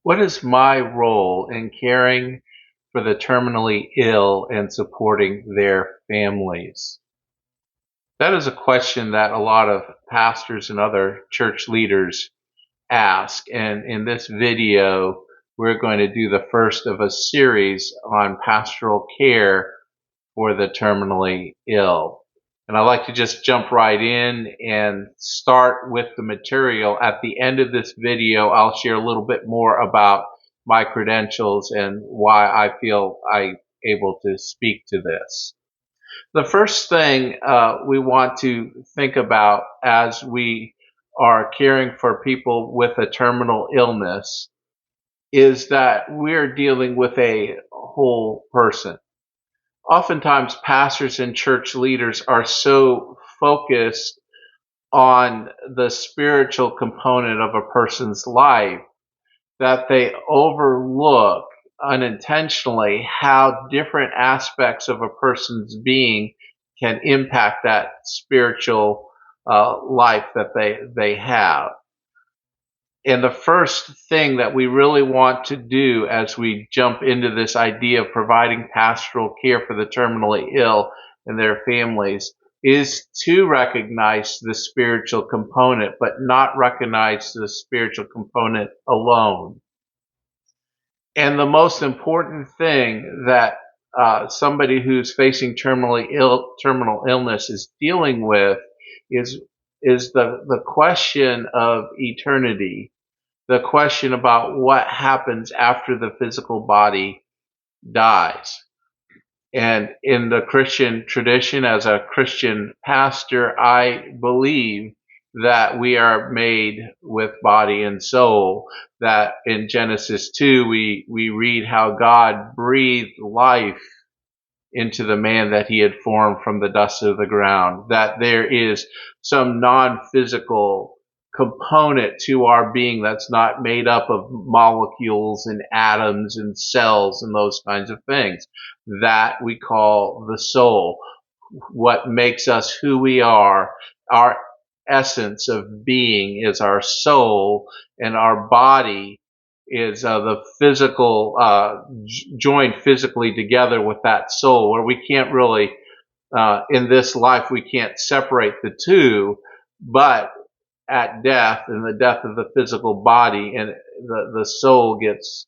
What is my role in caring for the terminally ill and supporting their families? That is a question that a lot of pastors and other church leaders ask. And in this video, we're going to do the first of a series on pastoral care for the terminally ill. And I'd like to just jump right in and start with the material. At the end of this video, I'll share a little bit more about my credentials and why I feel I'm able to speak to this. The first thing we want to think about as we are caring for people with a terminal illness is that we're dealing with a whole person. Oftentimes, pastors and church leaders are so focused on the spiritual component of a person's life that they overlook unintentionally how different aspects of a person's being can impact that spiritual life that they have. And the first thing that we really want to do as we jump into this idea of providing pastoral care for the terminally ill and their families is to recognize the spiritual component, but not recognize the spiritual component alone. And the most important thing that somebody who's facing terminal illness is dealing with is the question of eternity, the question about what happens after the physical body dies. And in the Christian tradition, as a Christian pastor, I believe that we are made with body and soul. That in Genesis 2, we read how God breathed life into the man that he had formed from the dust of the ground. That there is some non-physical component to our being that's not made up of molecules and atoms and cells and those kinds of things. That we call the soul. What makes us who we are, our essence of being is our soul, and our body is the physical, joined physically together with that soul, where we can't really, in this life, we can't separate the two, but at death and the death of the physical body, and the soul gets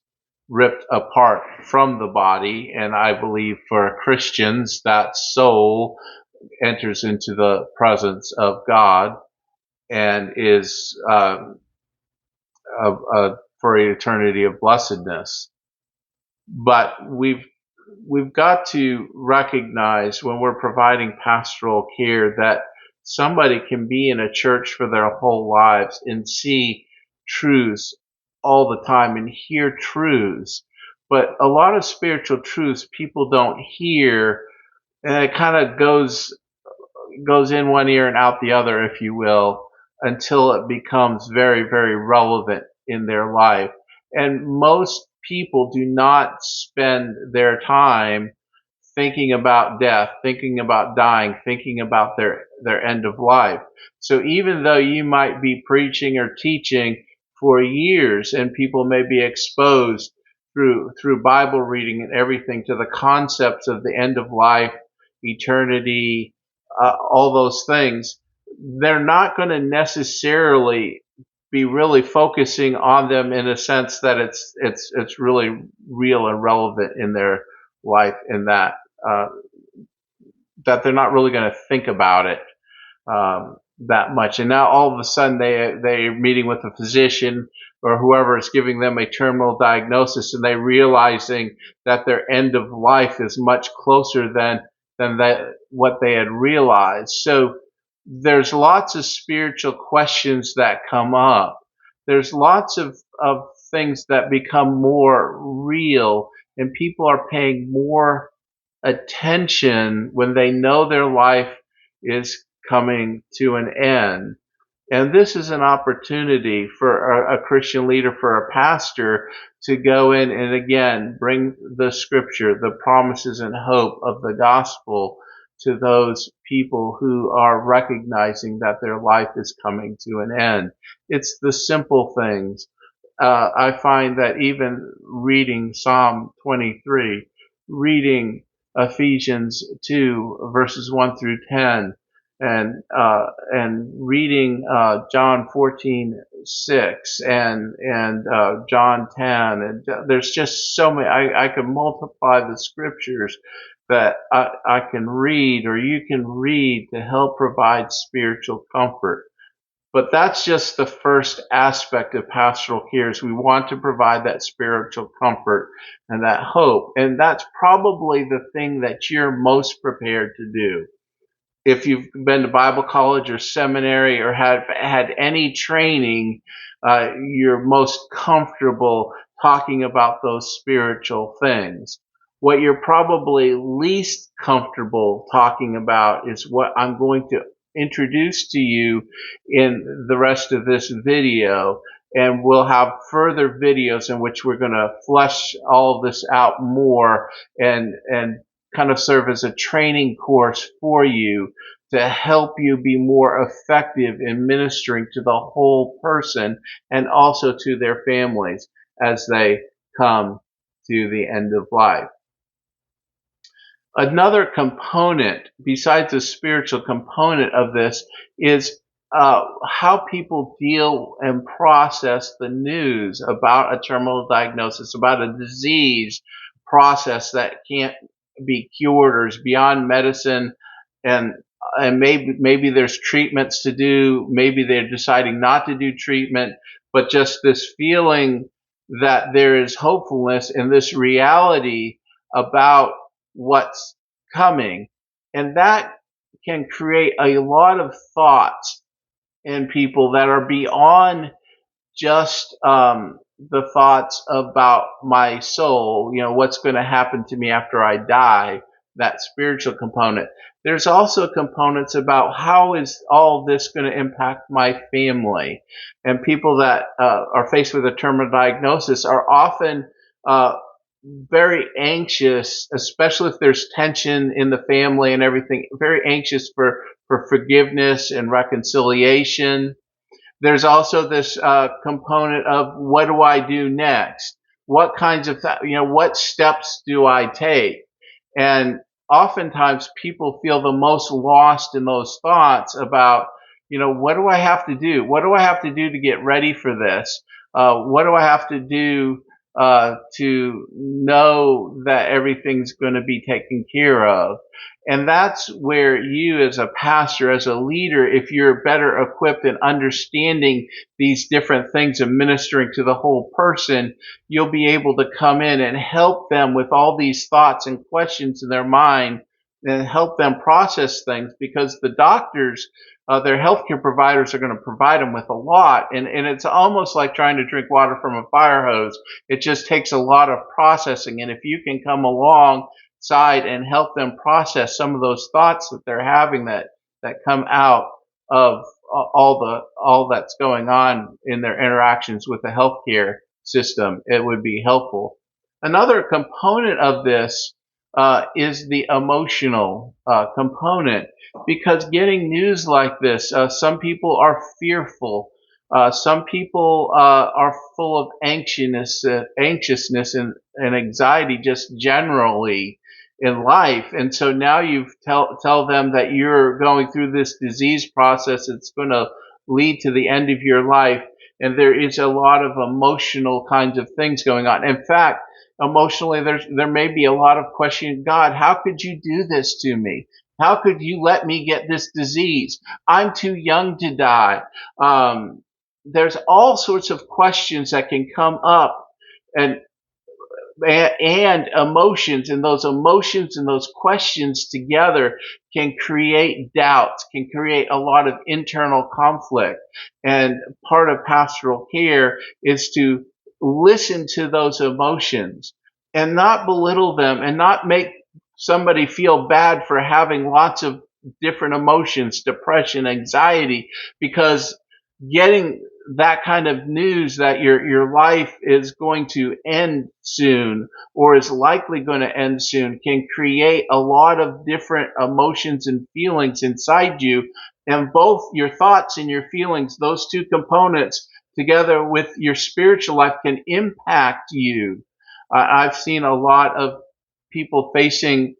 ripped apart from the body. And I believe for Christians, that soul enters into the presence of God and is for eternity of blessedness. But we've got to recognize when we're providing pastoral care that somebody can be in a church for their whole lives and see truths all the time and hear truths. But a lot of spiritual truths people don't hear, and it kind of goes in one ear and out the other, if you will, until it becomes very, very relevant in their life. And most people do not spend their time thinking about death, thinking about dying, thinking about their end of life. So even though you might be preaching or teaching for years and people may be exposed through Bible reading and everything to the concepts of the end of life, eternity, all those things, they're not going to necessarily be really focusing on them in a sense that it's really real and relevant in their life, in that that they're not really going to think about it that much. And now all of a sudden they're meeting with a physician or whoever is giving them a terminal diagnosis, and they're realizing that their end of life is much closer than what they had realized. So there's lots of spiritual questions that come up. There's lots of things that become more real, and people are paying more attention when they know their life is coming to an end. And this is an opportunity for a Christian leader, for a pastor, to go in and again bring the scripture, the promises and hope of the gospel to those people who are recognizing that their life is coming to an end. It's the simple things. I find that even reading Psalm 23, reading Ephesians 2 verses 1 through 10, and reading John 14:6 and John 10, and there's just so many. I can multiply the scriptures that I can read, or you can read, to help provide spiritual comfort. But that's just the first aspect of pastoral care, is we want to provide that spiritual comfort and that hope. And that's probably the thing that you're most prepared to do. If you've been to Bible college or seminary or have had any training, you're most comfortable talking about those spiritual things. What you're probably least comfortable talking about is what I'm going to introduce to you in the rest of this video. And we'll have further videos in which we're going to flesh all of this out more and kind of serve as a training course for you to help you be more effective in ministering to the whole person and also to their families as they come to the end of life. Another component, besides the spiritual component of this, is how people deal and process the news about a terminal diagnosis, about a disease process that can't be cured or is beyond medicine, and maybe there's treatments to do, maybe they're deciding not to do treatment, but just this feeling that there is hopefulness and this reality about what's coming. And that can create a lot of thoughts in people that are beyond just the thoughts about my soul, what's going to happen to me after I die, that spiritual component. There's also components about how is all this going to impact my family. And people that are faced with a terminal diagnosis are often very anxious, especially if there's tension in the family and everything, very anxious for forgiveness and reconciliation. There's also this component of, what do I do next? What kinds of, what steps do I take? And oftentimes people feel the most lost in those thoughts about, what do I have to do? What do I have to do to get ready for this? What do I have to do to know that everything's going to be taken care of? And that's where you, as a pastor, as a leader, if you're better equipped in understanding these different things and ministering to the whole person, you'll be able to come in and help them with all these thoughts and questions in their mind and help them process things, because the doctors, their healthcare providers, are going to provide them with a lot. And it's almost like trying to drink water from a fire hose. It just takes a lot of processing. And if you can come alongside and help them process some of those thoughts that they're having that come out of all that's going on in their interactions with the healthcare system, it would be helpful. Another component of this is the emotional component, because getting news like this, some people are fearful. Some people are full of anxiousness and anxiety just generally in life. And so now you tell them that you're going through this disease process. It's going to lead to the end of your life. And there is a lot of emotional kinds of things going on. In fact, emotionally, there may be a lot of questioning. God, how could you do this to me? How could you let me get this disease? I'm too young to die. There's all sorts of questions that can come up, and emotions, and those emotions and those questions together can create doubts, can create a lot of internal conflict. And part of pastoral care is to listen to those emotions and not belittle them and not make somebody feel bad for having lots of different emotions, depression, anxiety, because getting that kind of news that your life is going to end soon or is likely going to end soon can create a lot of different emotions and feelings inside you. And both your thoughts and your feelings, those two components, together with your spiritual life, can impact you. I've seen a lot of people facing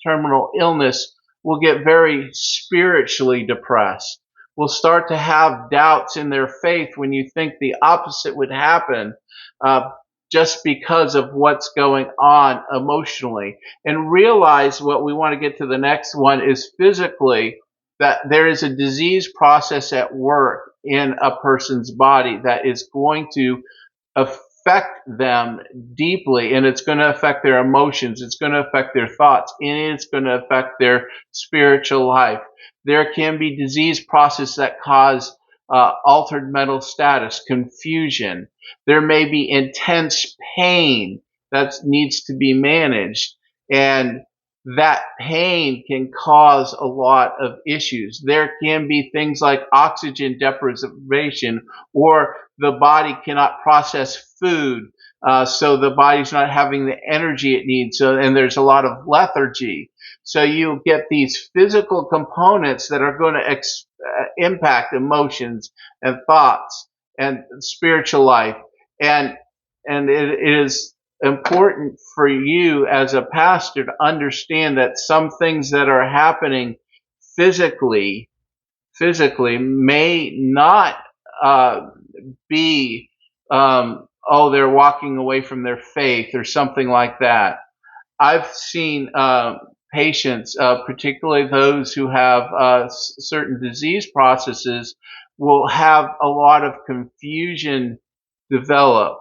terminal illness will get very spiritually depressed, will start to have doubts in their faith when you think the opposite would happen, uh, just because of what's going on emotionally. And realize what we want to get to the next one is physically, that there is a disease process at work in a person's body that is going to affect them deeply, and it's going to affect their emotions, it's going to affect their thoughts, and it's going to affect their spiritual life. There can be disease processes that cause altered mental status, confusion. There may be intense pain that needs to be managed, and that pain can cause a lot of issues. There can be things like oxygen deprivation, or the body cannot process food, so the body's not having the energy it needs. So, and there's a lot of lethargy. So you get these physical components that are going to impact emotions and thoughts and spiritual life. And it is important for you as a pastor to understand that some things that are happening physically may not be, oh, they're walking away from their faith or something like that. I've seen patients, particularly those who have certain disease processes, will have a lot of confusion develop.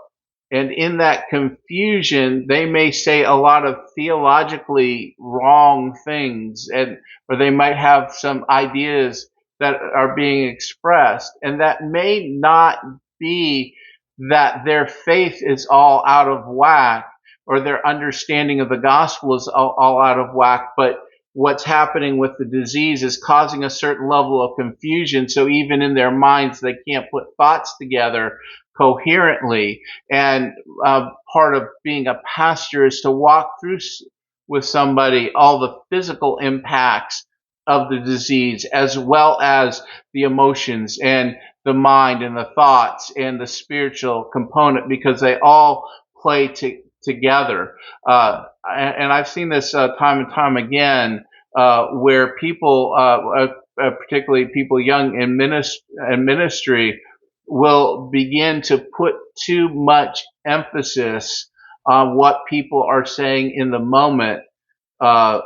And in that confusion, they may say a lot of theologically wrong things, or they might have some ideas that are being expressed. And that may not be that their faith is all out of whack, or their understanding of the gospel is all out of whack, but what's happening with the disease is causing a certain level of confusion. So even in their minds, they can't put thoughts together coherently. And part of being a pastor is to walk through with somebody all the physical impacts of the disease, as well as the emotions and the mind and the thoughts and the spiritual component, because they all play together. And I've seen this time and time again, where people, particularly people young in ministry, will begin to put too much emphasis on what people are saying in the moment, uh,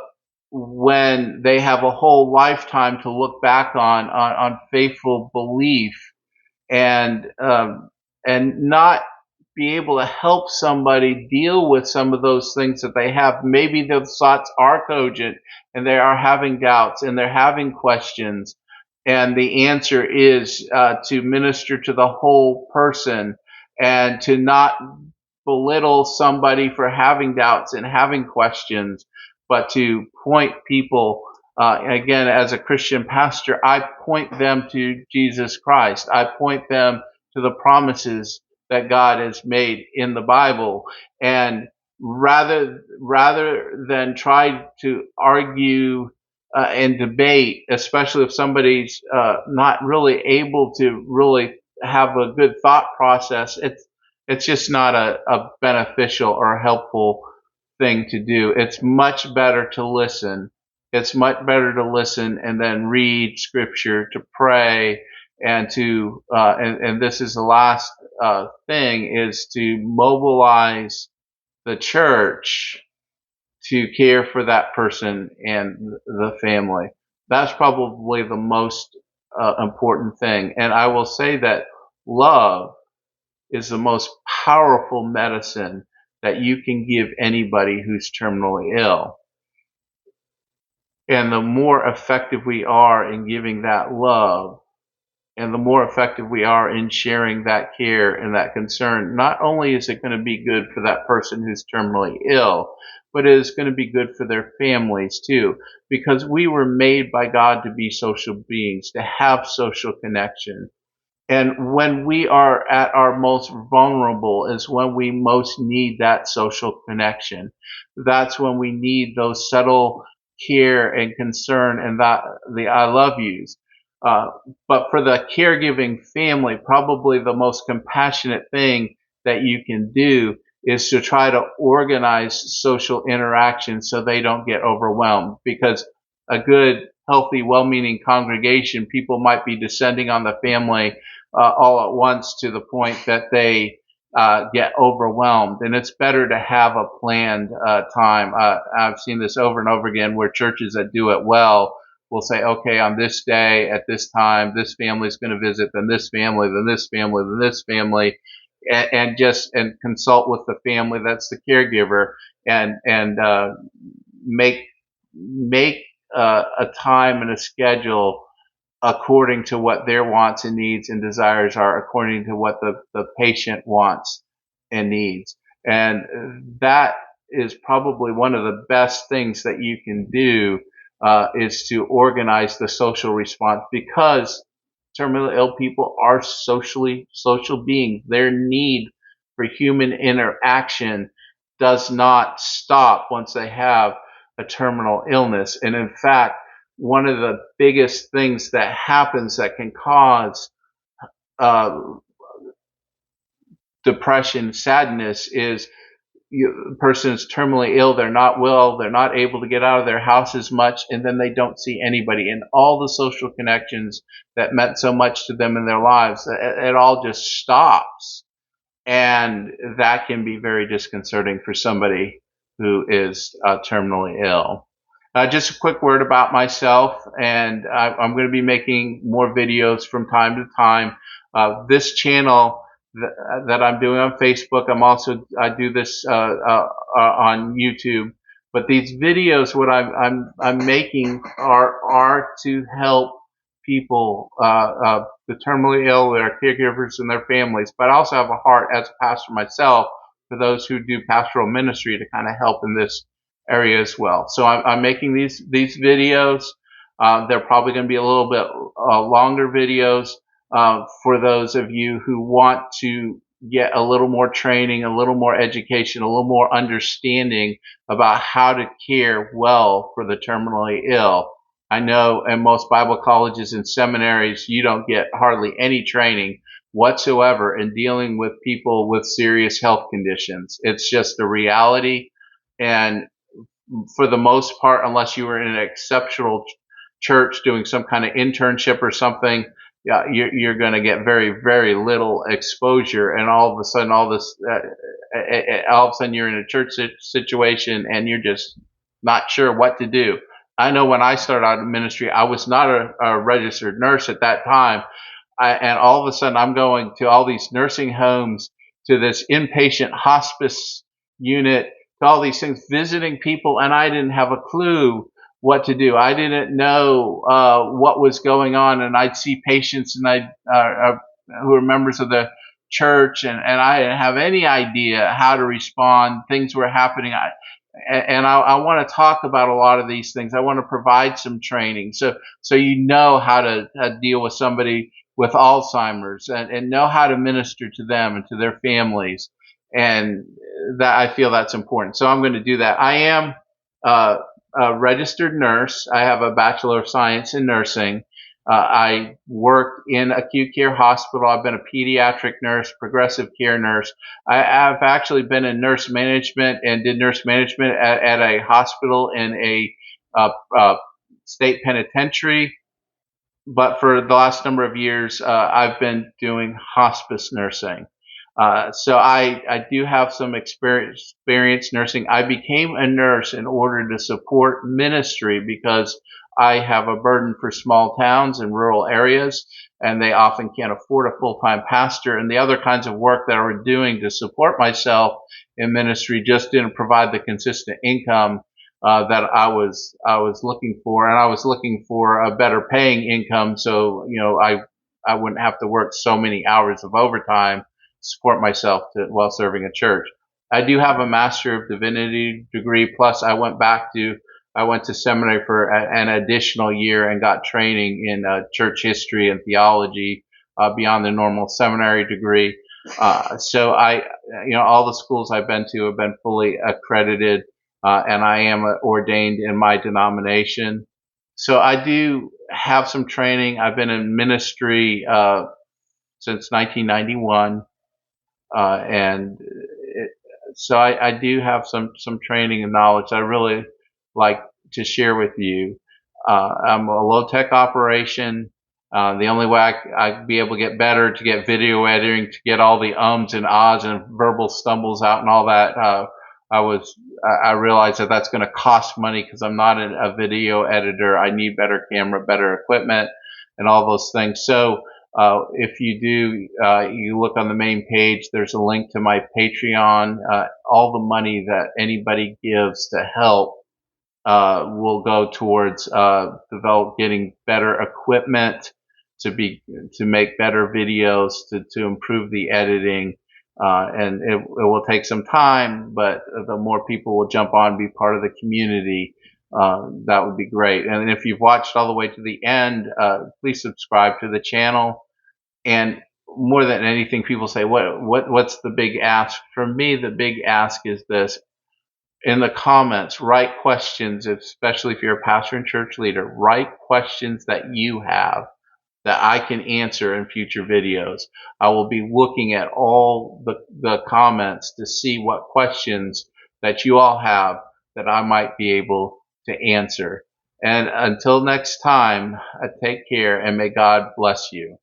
when they have a whole lifetime to look back on faithful belief, and not be able to help somebody deal with some of those things that they have. Maybe those thoughts are cogent and they are having doubts and they're having questions. And the answer is to minister to the whole person, and to not belittle somebody for having doubts and having questions, but to point people, again, as a Christian pastor, I point them to Jesus Christ. I point them to the promises that God has made in the Bible. And rather than try to argue and debate, especially if somebody's not really able to really have a good thought process, it's just not a beneficial or helpful thing to do. It's much better to listen. It's much better to listen and then read scripture, to pray, and to and this is the last thing, is to mobilize the church to care for that person and the family. That's probably the most important thing. And I will say that love is the most powerful medicine that you can give anybody who's terminally ill. And the more effective we are in giving that love, and the more effective we are in sharing that care and that concern, not only is it going to be good for that person who's terminally ill, but it is going to be good for their families too, because we were made by God to be social beings, to have social connection. And when we are at our most vulnerable is when we most need that social connection. That's when we need those subtle care and concern and that the I love yous. Uh, but for the caregiving family, probably the most compassionate thing that you can do is to try to organize social interaction so they don't get overwhelmed. Because a good, healthy, well-meaning congregation, people might be descending on the family all at once to the point that they get overwhelmed. And it's better to have a planned time. I've seen this over and over again where churches that do it well will say, okay, on this day at this time, this family is going to visit, then this family, then this family, then this family, and consult with the family that's the caregiver, and make make a time and a schedule according to what their wants and needs and desires are, according to what the patient wants and needs. And that is probably one of the best things that you can do, is to organize the social response, because terminally ill people are social beings. Their need for human interaction does not stop once they have a terminal illness. And in fact, one of the biggest things that happens that can cause uh, depression, sadness, is the person is terminally ill, they're not well, they're not able to get out of their house as much, and then they don't see anybody. And all the social connections that meant so much to them in their lives, it all just stops. And that can be very disconcerting for somebody who is terminally ill. Just a quick word about myself, and I'm going to be making more videos from time to time. This channel that I'm doing on Facebook, I do this on YouTube. But these videos, what I'm making are to help people, the terminally ill, their caregivers, and their families. But I also have a heart as a pastor myself for those who do pastoral ministry to kind of help in this area as well. So I'm making these videos. They're probably going to be a little bit longer videos for those of you who want to get a little more training, a little more education, a little more understanding about how to care well for the terminally ill. I know in most Bible colleges and seminaries, you don't get hardly any training whatsoever in dealing with people with serious health conditions. It's just a reality. And for the most part, unless you were in an exceptional church doing some kind of internship or something, yeah, you're going to get very, very little exposure. And all of a sudden, all of a sudden you're in a church situation and you're just not sure what to do. I know when I started out in ministry, I was not a registered nurse at that time. And all of a sudden I'm going to all these nursing homes, to this inpatient hospice unit, to all these things, visiting people, and I didn't have a clue what to do. I didn't know what was going on, and I'd see patients and who were members of the church, and I didn't have any idea how to respond. Things were happening. I want to talk about a lot of these things. I want to provide some training so you know how to deal with somebody with Alzheimer's, and know how to minister to them and to their families. And that, I feel that's important. So I'm going to do that. I am a registered nurse. I have a Bachelor of Science in Nursing. I work in acute care hospital. I've been a pediatric nurse, progressive care nurse. I've actually been in nurse management and did nurse management at a hospital in a state penitentiary. But for the last number of years, I've been doing hospice nursing. So I do have some experience nursing. I became a nurse in order to support ministry, because I have a burden for small towns and rural areas, and they often can't afford a full-time pastor. And the other kinds of work that I was doing to support myself in ministry just didn't provide the consistent income that I was looking for. And I was looking for a better paying income, so I wouldn't have to work so many hours of overtime support myself while serving a church. I do have a Master of Divinity degree, plus I went to seminary for an additional year and got training in church history and theology beyond the normal seminary degree. So all the schools I've been to have been fully accredited, and I am ordained in my denomination. So I do have some training. I've been in ministry since 1991, and so I do have some training and knowledge I really like to share with you. I'm a low tech operation. The only way I'd be able to get better, to get video editing, to get all the ums and ahs and verbal stumbles out and all that, I realized that that's going to cost money because I'm not a video editor. I need better camera, better equipment, and all those things. So if you do, you look on the main page, there's a link to my Patreon. All the money that anybody gives to help will go towards getting better equipment to make better videos, to improve the editing. And it will take some time, but the more people will jump on and be part of the community, that would be great. And if you've watched all the way to the end, please subscribe to the channel. And more than anything, people say, what's the big ask? For me, the big ask is this. In the comments, write questions, especially if you're a pastor and church leader. Write questions that you have that I can answer in future videos. I will be looking at all the comments to see what questions that you all have that I might be able to answer. And until next time, take care and may God bless you.